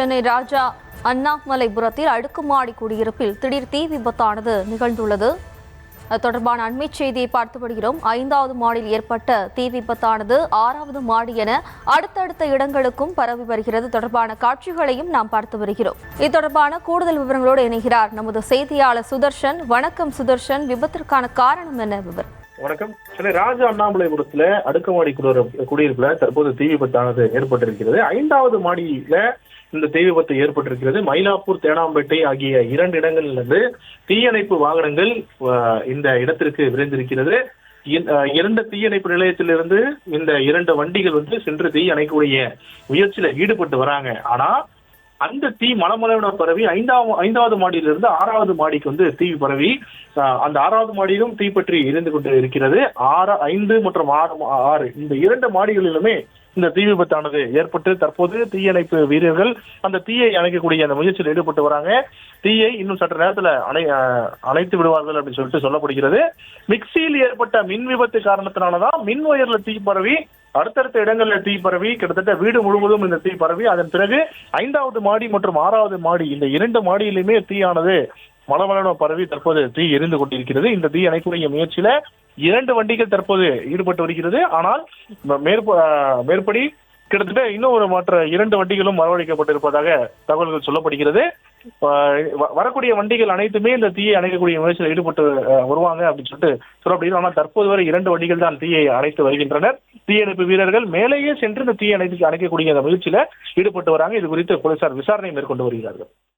சென்னை ராஜா அண்ணாமலைபுரத்தில் அடுக்குமாடி குடியிருப்பில் திடீர் தீ விபத்தானது நிகழ்ந்துள்ளது. அது தொடர்பான அண்மை செய்தியை பார்த்து வருகிறோம். 5வது மாடியில் ஏற்பட்ட தீ விபத்தானது 6வது மாடி என அடுத்தடுத்த இடங்களுக்கும் பரவி வருகிறது. தொடர்பான காட்சிகளையும் நாம் பார்த்து வருகிறோம். இது தொடர்பான கூடுதல் விவரங்களோடு இணைகிறார் நமது செய்தியாளர் சுதர்ஷன். வணக்கம் சுதர்ஷன், விபத்திற்கான காரணம் என்ன? விவரம். வணக்கம். சென்னை ராஜா அண்ணாமலைபுரத்துல அடுக்குமாடி குடியிருப்புல தற்போது தீ விபத்தானது ஏற்பட்டிருக்கிறது. 5வது மாடியில இந்த தீ விபத்து ஏற்பட்டிருக்கிறது. மயிலாப்பூர், தேனாம்பேட்டை ஆகிய 2 இடங்களிலிருந்து தீயணைப்பு வாகனங்கள் இந்த இடத்திற்கு விரைந்திருக்கிறது. 2 தீயணைப்பு நிலையத்திலிருந்து இந்த 2 வண்டிகள் சென்று தீ அணைக்கக்கூடிய முயற்சியில ஈடுபட்டு வராங்க. ஆனா அந்த தீ மலமளவென பரவி 5வது மாடியிலிருந்து 6வது மாடிக்கு தீ பரவி அந்த 6வது மாடியிலும் தீப்பற்றி எரிந்து கொண்டு இருக்கிறது. 5 மற்றும் 6 இந்த 2 மாடிகளிலுமே இந்த தீ விபத்தானது ஏற்பட்டு தற்போது தீயணைப்பு வீரர்கள் அந்த தீயை அணைக்கக்கூடிய அந்த முயற்சியில் ஈடுபட்டு வராங்க. தீயை இன்னும் சற்று நேரத்துல அணைத்து விடுவார்கள் அப்படின்னு சொல்லிட்டு சொல்லப்படுகிறது. மிக்சியில் ஏற்பட்ட மின் விபத்து காரணத்தினாலதான் மின் ஒயர்ல தீ பரவி அடுத்தடுத்த இடங்கள்ல தீ பரவி கிட்டத்தட்ட வீடு முழுவதும் இந்த தீ பரவி அதன் பிறகு 5வது மாடி மற்றும் 6வது மாடி இந்த 2 மாடியிலுமே தீயானது மலமளவென பரவி தற்போது தீ எரிந்து கொண்டிருக்கிறது. இந்த தீ அணைக்கக்கூடிய முயற்சியில 2 வண்டிகள் தற்போது ஈடுபட்டு வருகிறது. ஆனால் மேற்படி கிட்டத்தட்ட இன்னும் மற்ற 2 வண்டிகளும் வரவழைக்கப்பட்டிருப்பதாக தகவல்கள் சொல்லப்படுகிறது. வரக்கூடிய வண்டிகள் அனைத்துமே இந்த தீயை அணைக்கக்கூடிய முயற்சியில் ஈடுபட்டு வருவாங்க அப்படின்னு சொல்லிட்டு சொல்லப்படுகிறது. ஆனால் தற்போது வரை 2 வண்டிகள் தான் தீயை அணைத்து வருகின்றனர். தீயணைப்பு வீரர்கள் மேலேயே சென்று இந்த தீயை அணைக்கக்கூடிய அந்த முயற்சியில ஈடுபட்டு வராங்க. இது குறித்து போலீசார் விசாரணை மேற்கொண்டு வருகிறார்கள்.